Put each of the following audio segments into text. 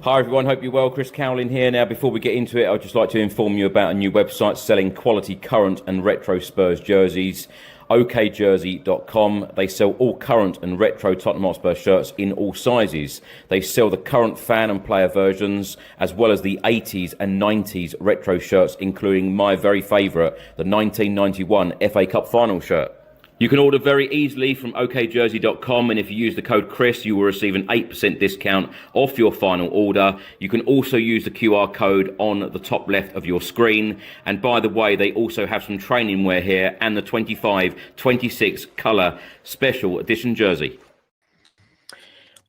Hi everyone, hope you're well. Chris Cowlin here. Now, before we get into it, I'd just like to inform you about a new website selling quality current and retro Spurs jerseys, okjersey.com. They sell all current and retro Tottenham Hotspur shirts in all sizes. They sell the current fan and player versions, as well as the 80s and 90s retro shirts, including my very favourite, the 1991 FA Cup final shirt. You can order very easily from okjersey.com, and if you use the code Chris, you will receive an 8% discount off your final order. You can also use the QR code on the top left of your screen. And by the way, they also have some training wear here and the 25-26 colour special edition jersey.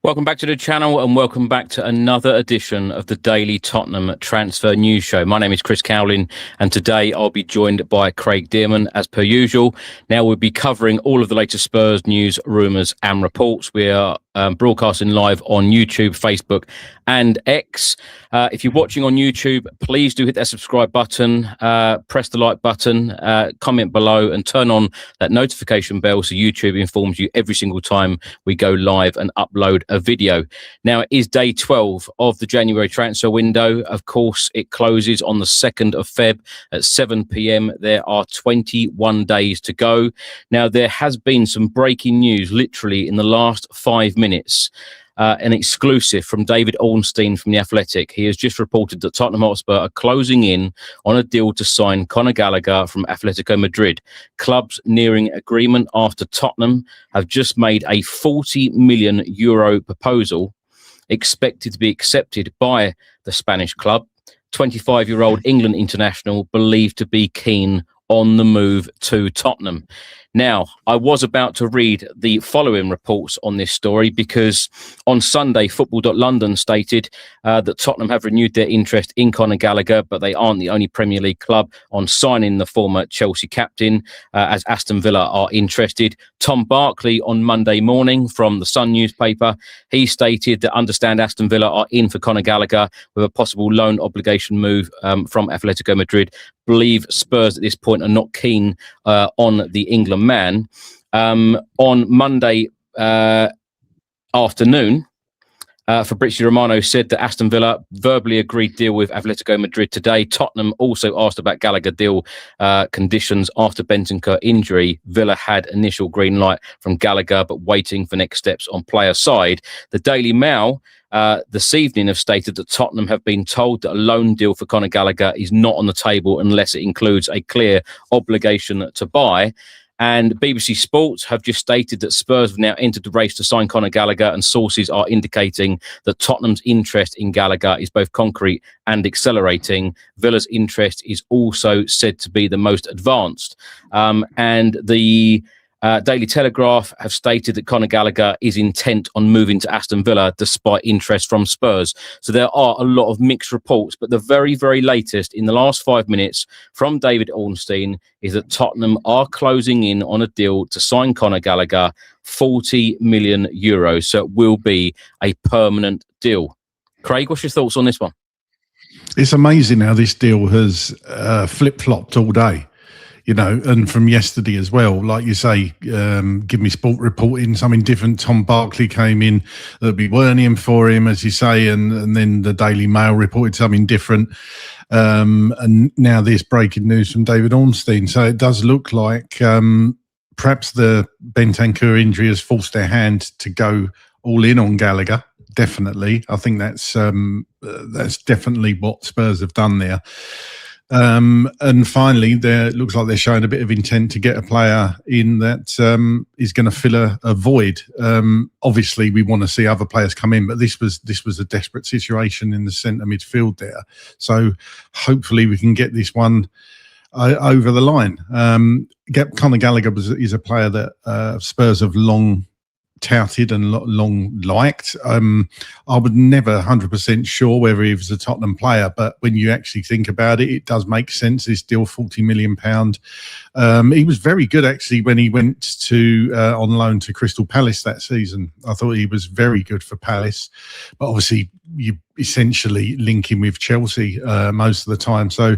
Welcome back to the channel and welcome back to another edition of the Daily Tottenham Transfer News Show. My name is Chris Cowlin and today I'll be joined by Craig Dearman as per usual. Now we'll be covering all of the latest Spurs news, rumours and reports. We are broadcasting live on YouTube, Facebook and X. If you're watching on YouTube, please do hit that subscribe button, press the like button, comment below and turn on that notification bell so YouTube informs you every single time we go live and upload a video. Now, it is day 12 of the January transfer window. Of course, it closes on the 2nd of Feb at 7 p.m. There are 21 days to go. Now, there has been some breaking news literally in the last 5 minutes. An exclusive from David Ornstein from The Athletic. He has just reported that Tottenham Hotspur are closing in on a deal to sign Conor Gallagher from Atletico Madrid. Clubs nearing agreement after Tottenham have just made a €40 million proposal expected to be accepted by the Spanish club. 25-year-old England international believed to be keen on the move to Tottenham. Now, I was about to read the following reports on this story because on Sunday, Football.London stated that Tottenham have renewed their interest in Conor Gallagher, but they aren't the only Premier League club on signing the former Chelsea captain, as Aston Villa are interested. Tom Barkley on Monday morning from the Sun newspaper, he stated that understand Aston Villa are in for Conor Gallagher with a possible loan obligation move from Atletico Madrid. Believe Spurs at this point are not keen on the England man. On Monday afternoon, Fabrizio Romano said that Aston Villa verbally agreed deal with Atletico Madrid today. Tottenham also asked about Gallagher deal conditions after Bentancur injury. Villa had initial green light from Gallagher, but waiting for next steps on player side. The Daily Mail this evening have stated that Tottenham have been told that a loan deal for Conor Gallagher is not on the table unless it includes a clear obligation to buy. And BBC Sports have just stated that Spurs have now entered the race to sign Conor Gallagher, and sources are indicating that Tottenham's interest in Gallagher is both concrete and accelerating. Villa's interest is also said to be the most advanced. And the Daily Telegraph have stated that Conor Gallagher is intent on moving to Aston Villa despite interest from Spurs. So there are a lot of mixed reports, but the very, very latest in the last 5 minutes from David Ornstein is that Tottenham are closing in on a deal to sign Conor Gallagher, €40 million. So it will be a permanent deal. Craig, what's your thoughts on this one? It's amazing how this deal has flip-flopped all day. You know, and from yesterday as well, like you say, Give Me Sport reporting something different. Tom Barkley came in, there'll be Wernium for him, as you say, and then the Daily Mail reported something different. And now this breaking news from David Ornstein. So it does look like perhaps the Bentancur injury has forced their hand to go all in on Gallagher. Definitely. I think that's definitely what Spurs have done there. And finally, it looks like they're showing a bit of intent to get a player in that is going to fill a void. Obviously, we want to see other players come in, but this was a desperate situation in the centre midfield there. So hopefully we can get this one over the line. Conor Gallagher is a player that Spurs have long touted and long liked. I was never 100% sure whether he was a Tottenham player, but when you actually think about it, it does make sense. This deal, £40 million. He was very good actually when he went to on loan to Crystal Palace that season. I thought he was very good for Palace, but obviously you essentially link him with Chelsea most of the time. So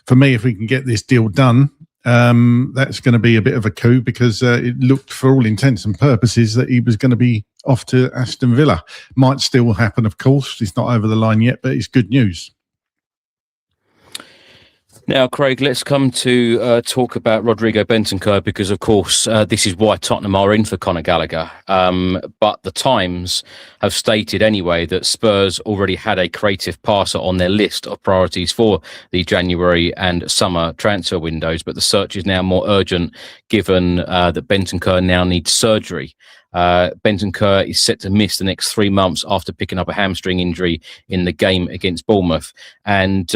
for me, if we can get this deal done, that's going to be a bit of a coup, because it looked for all intents and purposes that he was going to be off to Aston Villa. Might still happen, of course. He's not over the line yet, but it's good news. Now, Craig, let's come to talk about Rodrigo Bentancur, because, of course, this is why Tottenham are in for Conor Gallagher. But the Times have stated anyway that Spurs already had a creative passer on their list of priorities for the January and summer transfer windows. But the search is now more urgent, given that Bentancur now needs surgery. Bentancur is set to miss the next 3 months after picking up a hamstring injury in the game against Bournemouth. And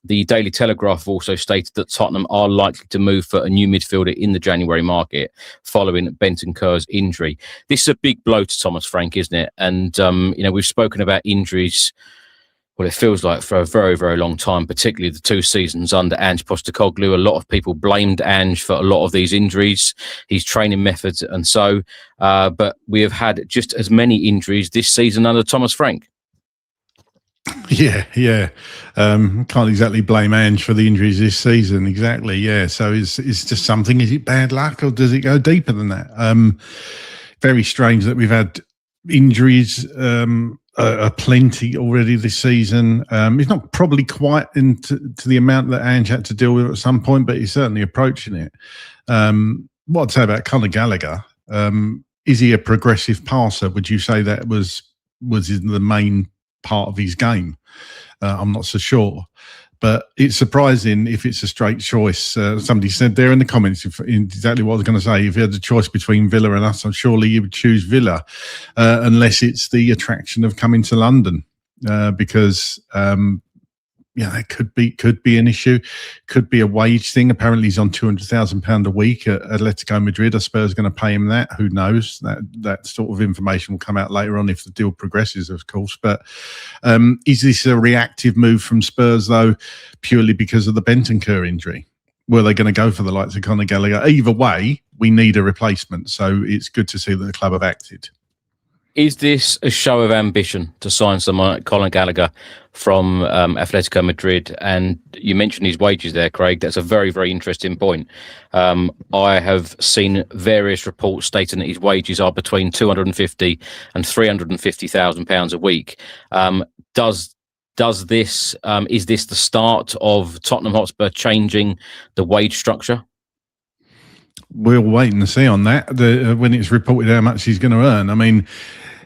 the Daily Telegraph also stated that Tottenham are likely to move for a new midfielder in the January market following Bentancur's injury. This is a big blow to Thomas Frank, isn't it? And, we've spoken about injuries, well, it feels like for a very, very long time, particularly the 2 seasons under Ange Postecoglou. A lot of people blamed Ange for a lot of these injuries, his training methods and so. But we have had just as many injuries this season under Thomas Frank. Yeah. Can't exactly blame Ange for the injuries this season. Exactly, yeah. So it's just something. Is it bad luck, or does it go deeper than that? Very strange that we've had injuries plenty already this season. It's not probably quite to the amount that Ange had to deal with at some point, but he's certainly approaching it. What I'd say about Conor Gallagher, is he a progressive passer? Would you say that was the main part of his game? I'm not so sure, but it's surprising if it's a straight choice. Somebody said there in the comments exactly what I was going to say. If you had the choice between Villa and us, I'm surely you would choose Villa, unless it's the attraction of coming to London, because it could be an issue, could be a wage thing. Apparently, he's on £200,000 a week at Atletico Madrid. Are Spurs going to pay him that? Who knows? That sort of information will come out later on if the deal progresses, of course. But is this a reactive move from Spurs, though, purely because of the Bentancur injury? Were they going to go for the likes of Conor Gallagher? Either way, we need a replacement. So it's good to see that the club have acted. Is this a show of ambition to sign someone like Conor Gallagher from Atletico Madrid? And you mentioned his wages there, Craig. That's a very, very interesting point. I have seen various reports stating that his wages are between £250,000 and £350,000 a week. Is this the start of Tottenham Hotspur changing the wage structure? We'll wait and see on that when it's reported how much he's going to earn. I mean,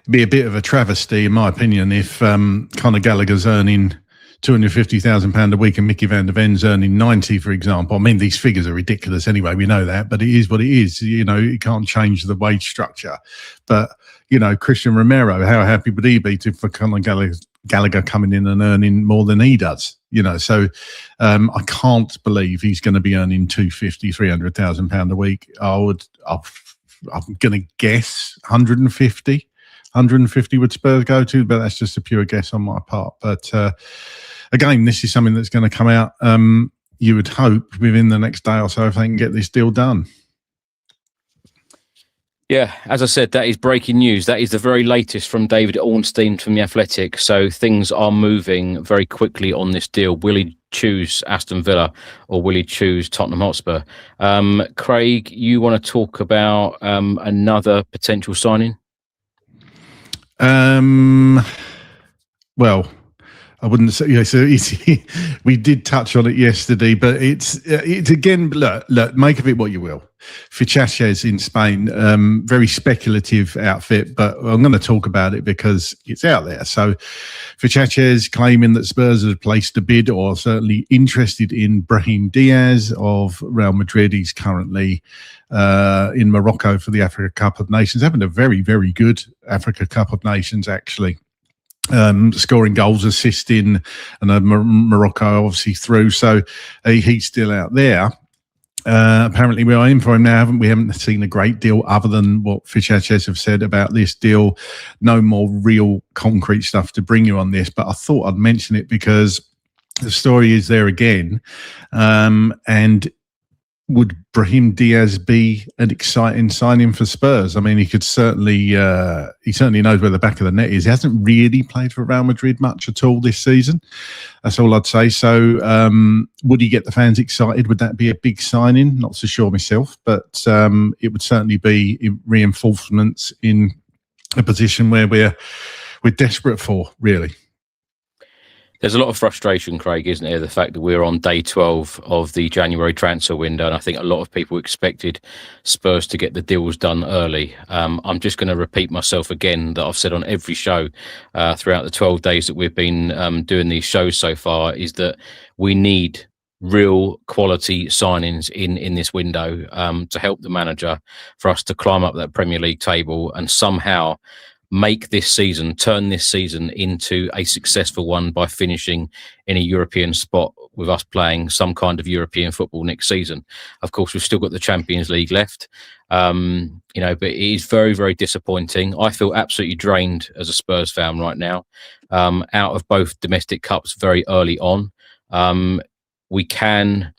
it'd be a bit of a travesty, in my opinion, if Conor Gallagher's earning £250,000 a week and Mickey van der Ven's earning 90, for example. I mean, these figures are ridiculous anyway. We know that, but it is what it is. You can't change the wage structure. But Christian Romero, how happy would he be for Conor Gallagher coming in and earning more than he does? So I can't believe he's going to be earning £300,000 a week. I'm going to guess 150 would Spurs go to, but that's just a pure guess on my part. But again, this is something that's going to come out, you would hope, within the next day or so, if they can get this deal done. Yeah, as I said, that is breaking news. That is the very latest from David Ornstein from The Athletic. So things are moving very quickly on this deal. Will he choose Aston Villa or will he choose Tottenham Hotspur? Craig, you want to talk about another potential signing? Well, I wouldn't say. So we did touch on it yesterday, but it's again. Look, make of it what you will. Fichajes in Spain, very speculative outfit, but I'm going to talk about it because it's out there. So Fichajes claiming that Spurs have placed a bid or certainly interested in Brahim Diaz of Real Madrid. He's currently in Morocco for the Africa Cup of Nations, having a very, very good Africa Cup of Nations, actually. Scoring goals, assisting, and Morocco obviously through. So he's still out there. Apparently we are in for him now, haven't we? Haven't seen a great deal other than what Fichaches have said about this deal. No more real concrete stuff to bring you on this, but I thought I'd mention it because the story is there again. And would Brahim Diaz be an exciting signing for Spurs? I mean, he certainly knows where the back of the net is. He hasn't really played for Real Madrid much at all this season. That's all I'd say. So would he get the fans excited? Would that be a big signing? Not so sure myself, but it would certainly be reinforcements in a position where we're desperate for, really. There's a lot of frustration, Craig, isn't there? The fact that we're on day 12 of the January transfer window, and I think a lot of people expected Spurs to get the deals done early. I'm just going to repeat myself again that I've said on every show throughout the 12 days that we've been doing these shows so far, is that we need real quality signings in this window to help the manager, for us to climb up that Premier League table and somehow turn this season into a successful one by finishing in a European spot, with us playing some kind of European football next season. Of course, we've still got the Champions League left, but it is very, very disappointing. I feel absolutely drained as a Spurs fan right now, out of both domestic cups very early on. We can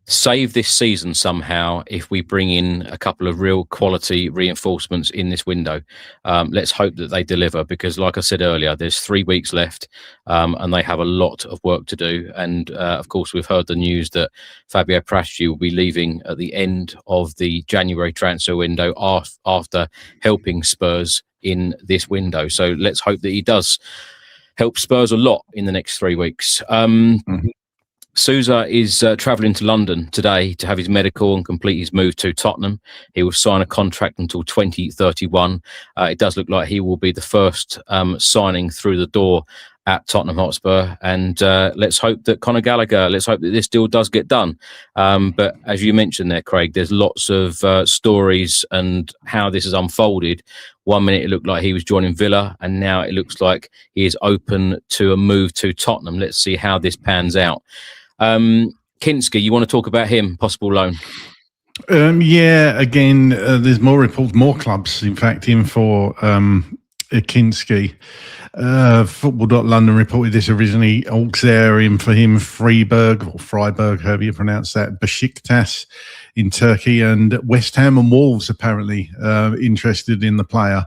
save this season somehow if we bring in a couple of real quality reinforcements in this window. Let's hope that they deliver, because like I said earlier, there's 3 weeks left and they have a lot of work to do. And of course, we've heard the news that Fabio Paratici will be leaving at the end of the January transfer window after helping Spurs in this window. So let's hope that he does help Spurs a lot in the next 3 weeks. Sousa is travelling to London today to have his medical and complete his move to Tottenham. He will sign a contract until 2031. It does look like he will be the first signing through the door at Tottenham Hotspur. And let's hope that let's hope that this deal does get done. But as you mentioned there, Craig, there's lots of stories and how this has unfolded. 1 minute it looked like he was joining Villa, and now it looks like he is open to a move to Tottenham. Let's see how this pans out. Kinski, you want to talk about him, possible loan? Again, there's more reports, more clubs, in fact, in for Kinski. Football.London reported this originally. Auxerre in for him, Freiburg, however you pronounce that, Besiktas in Turkey, and West Ham and Wolves apparently interested in the player.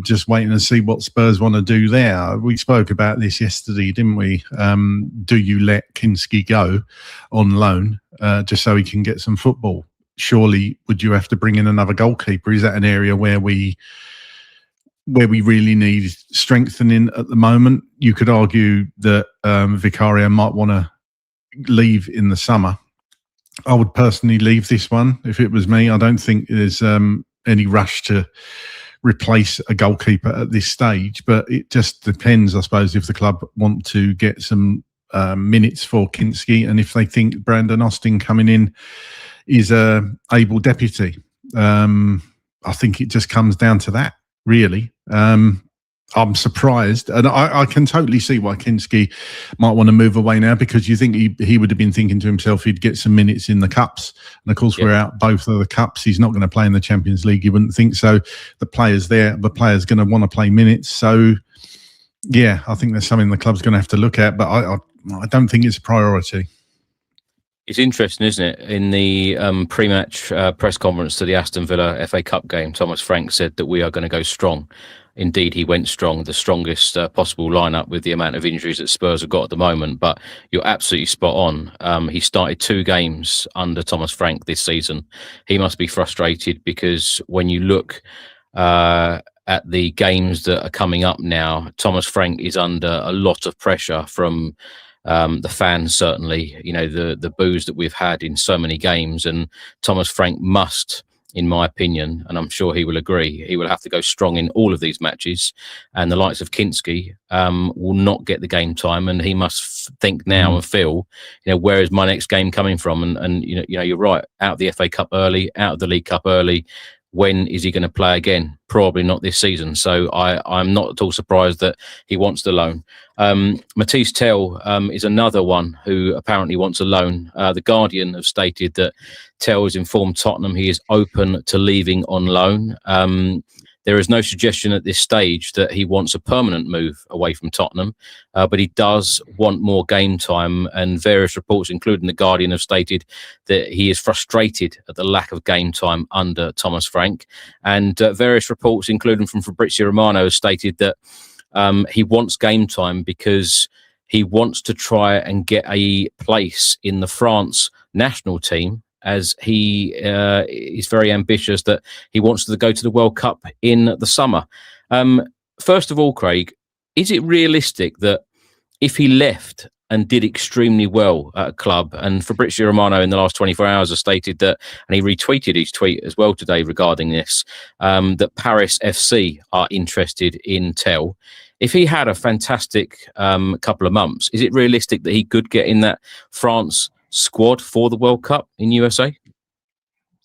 Just waiting to see what Spurs want to do there. We spoke about this yesterday, didn't we? Do you let Kinski go on loan just so he can get some football? Surely, would you have to bring in another goalkeeper? Is that an area where we really need strengthening at the moment? You could argue that Vicario might want to leave in the summer. I would personally leave this one if it was me. I don't think there's any rush to replace a goalkeeper at this stage, but it just depends, I suppose, if the club want to get some minutes for Kinski, and if they think Brandon Austin coming in is a able deputy. I think it just comes down to that, really. I'm surprised, and I can totally see why Kinski might want to move away now, because you think he would have been thinking to himself he'd get some minutes in the cups, and of course we're out both of the cups. He's not going to play in the Champions League, you wouldn't think so. The player's going to want to play minutes, so yeah, I think there's something the club's going to have to look at, but I don't think it's a priority. It's interesting, isn't it? In the pre-match press conference to the Aston Villa FA Cup game, Thomas Frank said that we are going to go strong. Indeed, he went strong, the strongest possible lineup with the amount of injuries that Spurs have got at the moment. But you're absolutely spot on. He started 2 games under Thomas Frank this season. He must be frustrated, because when you look at the games that are coming up now, Thomas Frank is under a lot of pressure from the fans, certainly. You know, the boos that we've had in so many games, and Thomas Frank must, in my opinion, and I'm sure he will agree, he will have to go strong in all of these matches, and the likes of Kinski will not get the game time, and he must think now and feel, where is my next game coming from? And you're right, out of the FA Cup early, out of the League Cup early, when is he going to play again? Probably not this season. So I'm not at all surprised that he wants the loan. Matisse Tell is another one who apparently wants a loan. The Guardian have stated that Tell has informed Tottenham he is open to leaving on loan. There is no suggestion at this stage that he wants a permanent move away from Tottenham, but he does want more game time, and various reports, including The Guardian, have stated that he is frustrated at the lack of game time under Thomas Frank. And various reports, including from Fabrizio Romano, have stated that he wants game time because he wants to try and get a place in the France national team, as he is very ambitious that he wants to go to the World Cup in the summer. First of all, Craig, is it realistic that if he left and did extremely well at a club, and Fabrizio Romano in the last 24 hours has stated that, and he retweeted his tweet as well today regarding this, that Paris FC are interested in Tell. If he had a fantastic couple of months, is it realistic that he could get in that France squad for the World Cup in USA?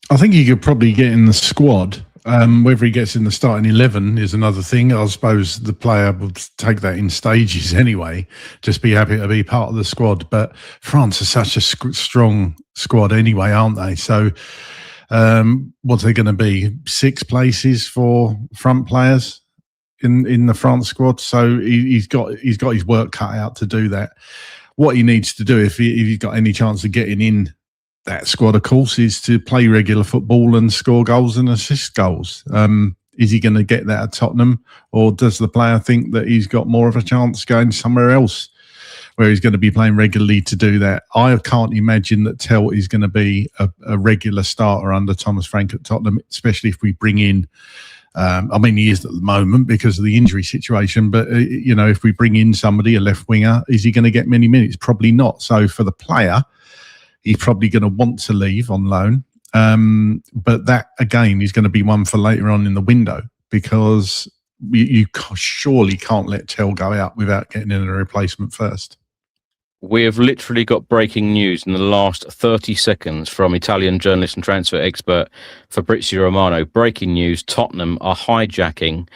I think he could probably get in the squad. Whether he gets in the starting 11 is another thing. I suppose the player would take that in stages anyway, just be happy to be part of the squad. But France is such a strong squad anyway, aren't they? So what's there going to be? 6 places for front players in the France squad. So he's got his work cut out to do that. What he needs to do, if he's got any chance of getting in that squad, of course, is to play regular football and score goals and assist goals. Is he going to get that at Tottenham, or does the player think that he's got more of a chance going somewhere else where he's going to be playing regularly to do that? I can't imagine that Tell is going to be a regular starter under Thomas Frank at Tottenham, especially if we bring in he is at the moment because of the injury situation, but if we bring in somebody, a left winger, is he going to get many minutes? Probably not. So for the player, he's probably going to want to leave on loan. But that again is going to be one for later on in the window, because you surely can't let Tell go out without getting in a replacement first. We have literally got breaking news in the last 30 seconds from Italian journalist and transfer expert Fabrizio Romano. Breaking news: Tottenham are hijacking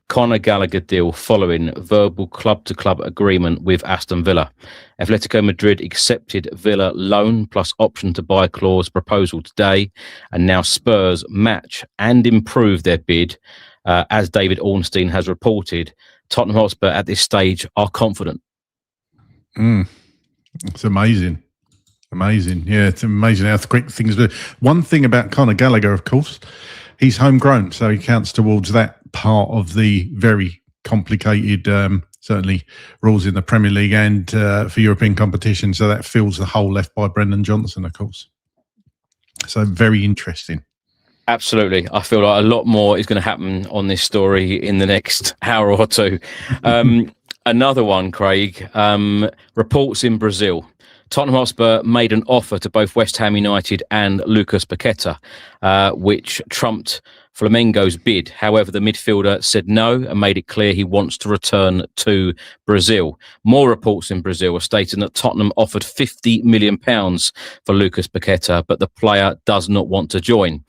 Conor Gallagher deal following verbal club-to-club agreement with Aston Villa. Atletico Madrid accepted Villa loan plus option to buy clause proposal today, and now Spurs match and improve their bid. As David Ornstein has reported, Tottenham Hotspur at this stage are confident. It's amazing. Yeah, it's amazing how quick things do. One thing about Conor Gallagher, of course, he's homegrown, so he counts towards that part of the very complicated, certainly, rules in the Premier League and for European competition. So that fills the hole left by Brendan Johnson, of course. So very interesting. Absolutely. I feel like a lot more is going to happen on this story in the next hour or two. Another one, Craig, reports in Brazil. Tottenham Hotspur made an offer to both West Ham United and Lucas Paqueta, which trumped Flamengo's bid. However, the midfielder said no and made it clear he wants to return to Brazil. More reports in Brazil are stating that Tottenham offered £50 million for Lucas Paqueta, but the player does not want to join.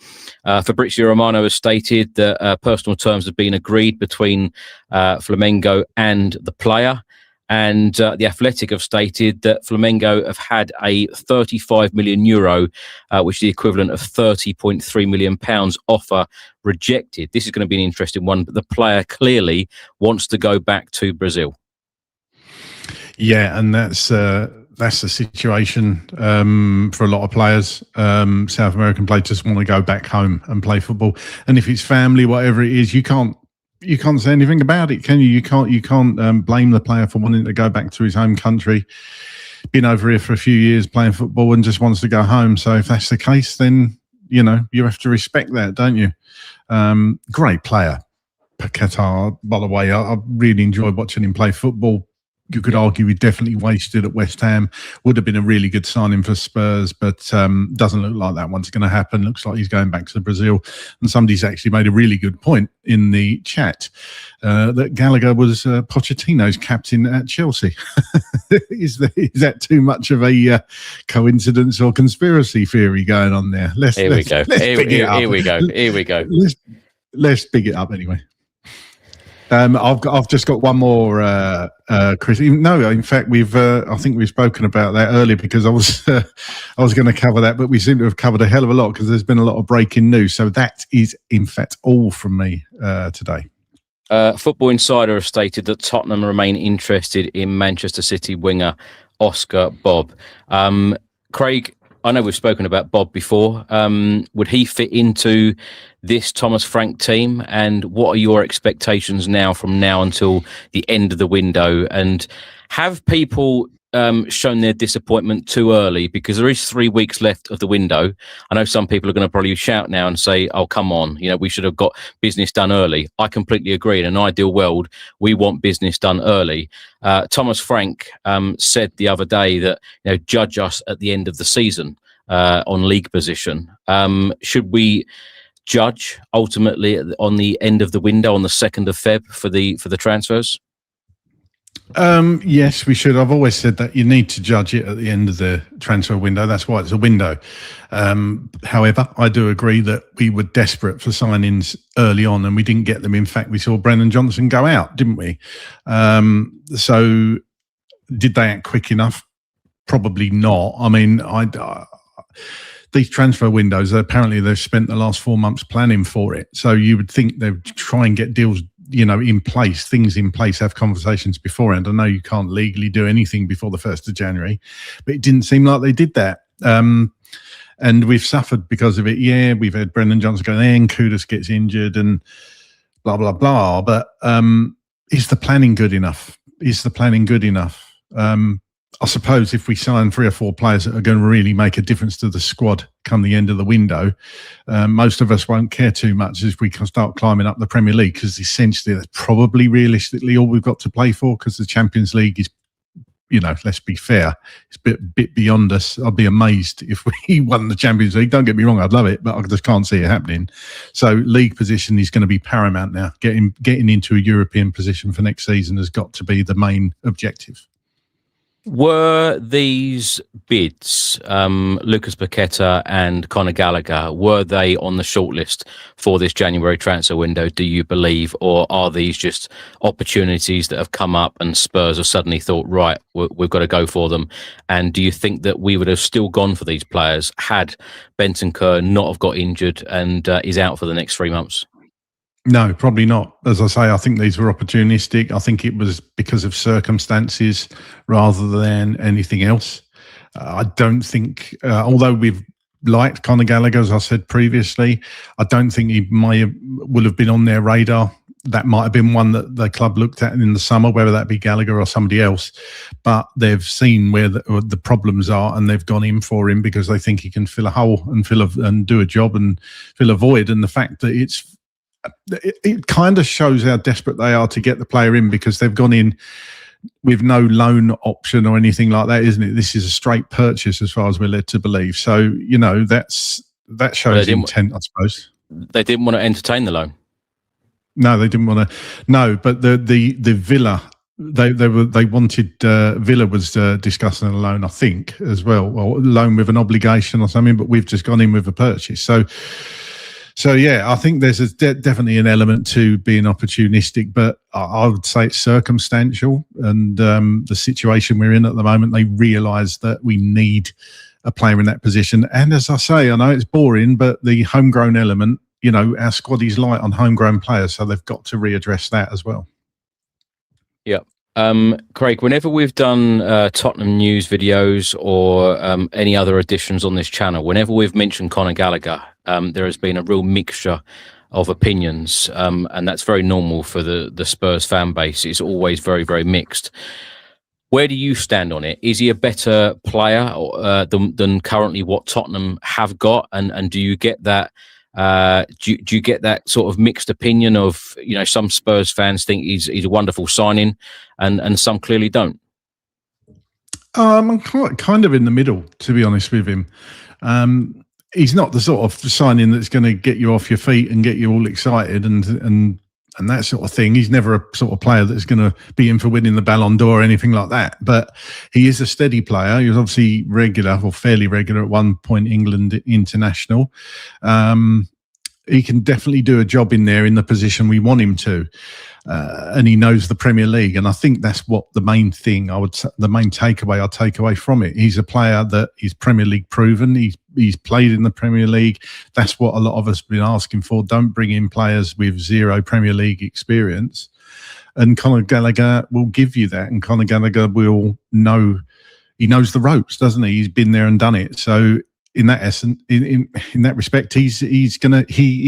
Fabrizio Romano has stated that personal terms have been agreed between Flamengo and the player. And the Athletic have stated that Flamengo have had a €35 million, which is the equivalent of £30.3 million offer rejected. This is going to be an interesting one, but the player clearly wants to go back to Brazil. Yeah, and that's the situation for a lot of players. South American players just want to go back home and play football. And if it's family, whatever it is, you can't say anything about it, can you? You can't blame the player for wanting to go back to his home country. Been over here for a few years playing football and just wants to go home. So if that's the case, then you have to respect that, don't you? Great player, Paqueta. By the way, I really enjoyed watching him play football. you could argue he definitely wasted at West Ham. Would have been a really good signing for Spurs, but doesn't look like that one's going to happen. Looks like he's going back to Brazil. And somebody's actually made a really good point in the chat that Gallagher was Pochettino's captain at Chelsea. Is that too much of a coincidence or conspiracy theory going on there? Here we go. Let's big it up anyway. I've just got one more, Chris. No, in fact, I think we've spoken about that earlier because I was going to cover that, but we seem to have covered a hell of a lot because there's been a lot of breaking news. So that is, in fact, all from me today. Football Insider have stated that Tottenham remain interested in Manchester City winger Oscar Bobb. Craig, I know we've spoken about Bob before. Would he fit into this Thomas Frank team? And what are your expectations from now until the end of the window? And have people shown their disappointment too early? Because there is 3 weeks left of the window. I know some people are going to probably shout now and say, oh, come on, we should have got business done early. I completely agree. In an ideal world, we want business done early. Thomas Frank said the other day that, judge us at the end of the season on league position. Should we judge ultimately on the end of the window on the 2nd of Feb for the transfers? Yes, we should. I've always said that you need to judge it at the end of the transfer window. That's why it's a window. However, I do agree that we were desperate for signings early on and we didn't get them. In fact, we saw Brennan Johnson go out, didn't we? So did they act quick enough? Probably not. I mean, these transfer windows, apparently they've spent the last 4 months planning for it. So you would think they'd try and get deals, in place, things in place, have conversations beforehand. I know you can't legally do anything before the 1st of January, but it didn't seem like they did that. And we've suffered because of it. Yeah, we've had Brendan Johnson going in, Kudus gets injured and blah, blah, blah. But is the planning good enough? I suppose if we sign 3 or 4 players that are going to really make a difference to the squad come the end of the window, most of us won't care too much if we can start climbing up the Premier League, because essentially that's probably realistically all we've got to play for, because the Champions League is, let's be fair, it's a bit beyond us. I'd be amazed if we won the Champions League. Don't get me wrong, I'd love it, but I just can't see it happening. So league position is going to be paramount now. Getting into a European position for next season has got to be the main objective. Were these bids, Lucas Paqueta and Conor Gallagher, were they on the shortlist for this January transfer window, do you believe? Or are these just opportunities that have come up and Spurs have suddenly thought, right, we've got to go for them? And do you think that we would have still gone for these players had Bentancur not have got injured and is out for the next 3 months? No, probably not. As I say, I think these were opportunistic. I think it was because of circumstances rather than anything else. I don't think, although we've liked Conor Gallagher, as I said previously, I don't think he will have been on their radar. That might have been one that the club looked at in the summer, whether that be Gallagher or somebody else. But they've seen where the problems are, and they've gone in for him because they think he can fill a hole and do a job and fill a void. And the fact that it kind of shows how desperate they are to get the player in, because they've gone in with no loan option or anything like that, isn't it? This is a straight purchase as far as we're led to believe. So, that shows intent, I suppose. They didn't want to entertain the loan. No, they didn't want to. No, but the Villa, they wanted, Villa was discussing a loan, I think, as well, or loan with an obligation or something, but we've just gone in with a purchase. So yeah, I think there's definitely an element to being opportunistic, but I would say it's circumstantial. And the situation we're in at the moment, they realise that we need a player in that position. And as I say, I know it's boring, but the homegrown element, our squad is light on homegrown players, so they've got to readdress that as well. Yeah. Craig, whenever we've done Tottenham news videos or any other additions on this channel, whenever we've mentioned Conor Gallagher, there has been a real mixture of opinions, and that's very normal for the Spurs fan base. It's always very, very mixed. Where do you stand on it? Is he a better player than currently what Tottenham have got? And do you get that? Do you get that sort of mixed opinion of, some Spurs fans think he's a wonderful signing and some clearly don't? I'm kind of in the middle, to be honest with him. He's not the sort of signing that's going to get you off your feet and get you all excited and that sort of thing. He's never a sort of player that's going to be in for winning the Ballon d'Or or anything like that. But he is a steady player. He was obviously regular or fairly regular at one point, England international. He can definitely do a job in there in the position we want him to. And he knows the Premier League. And I think that's what the main thing the main takeaway I take away from it. He's a player that is Premier League proven. He's played in the Premier League. That's what a lot of us have been asking for. Don't bring in players with zero Premier League experience. And Conor Gallagher will give you that. And Conor Gallagher will know, he knows the ropes, doesn't he? He's been there and done it. So in that essence, in that respect, he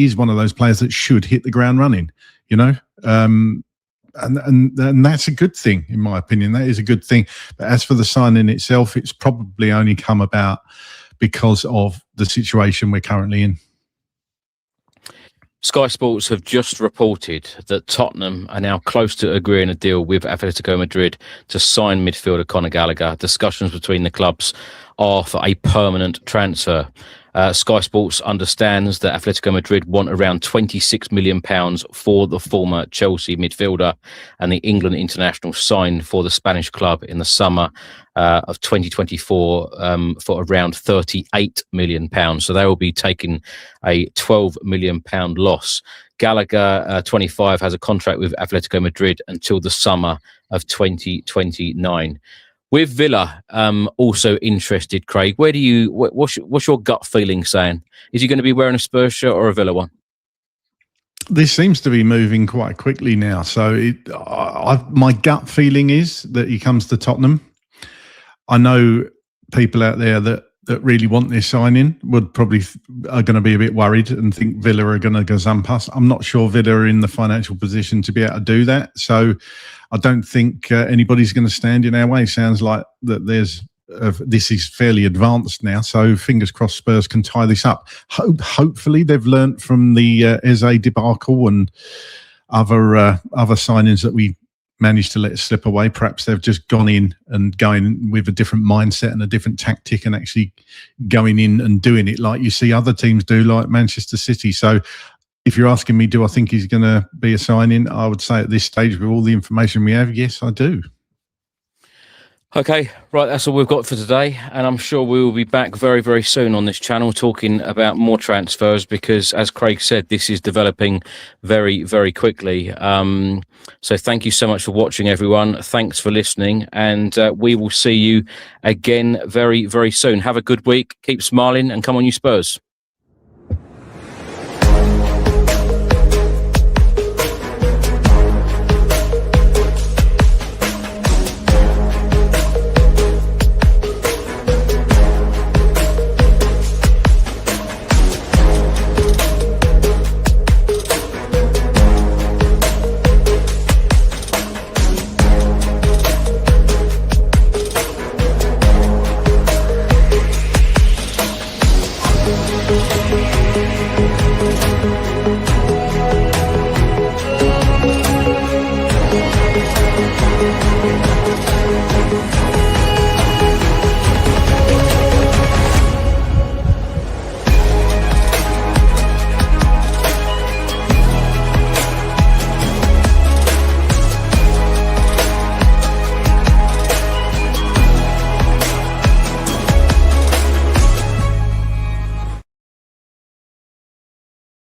is one of those players that should hit the ground running, you know? And that's a good thing, in my opinion. That is a good thing. But as for the signing itself, it's probably only come about because of the situation we're currently in. Sky Sports have just reported that Tottenham are now close to agreeing a deal with Atletico Madrid to sign midfielder Conor Gallagher. Discussions between the clubs are for a permanent transfer. Sky Sports understands that Atletico Madrid want around £26 million for the former Chelsea midfielder, and the England international signed for the Spanish club in the summer of 2024 for around £38 million. So they will be taking a £12 million loss. Gallagher, 25, has a contract with Atletico Madrid until the summer of 2029. With Villa also interested, Craig, what's your gut feeling saying? Is he going to be wearing a Spurs shirt or a Villa one? This seems to be moving quite quickly now. So my gut feeling is that he comes to Tottenham. I know people out there that really want this signing are going to be a bit worried and think Villa are going to gazump us. I'm not sure Villa are in the financial position to be able to do that. So I don't think anybody's going to stand in our way. Sounds like that this is fairly advanced now. So fingers crossed Spurs can tie this up. Hopefully they've learnt from the Eze debacle and other signings that we managed to let slip away. Perhaps they've just gone in with a different mindset and a different tactic and actually going in and doing it like you see other teams do, like Manchester City. So if you're asking me, do I think he's going to be a signing? I would say at this stage, with all the information we have, yes, I do. Okay, right, that's all we've got for today. And I'm sure we will be back very, very soon on this channel talking about more transfers because, as Craig said, this is developing very, very quickly. So thank you so much for watching, everyone. Thanks for listening. And we will see you again very, very soon. Have a good week. Keep smiling and come on, you Spurs.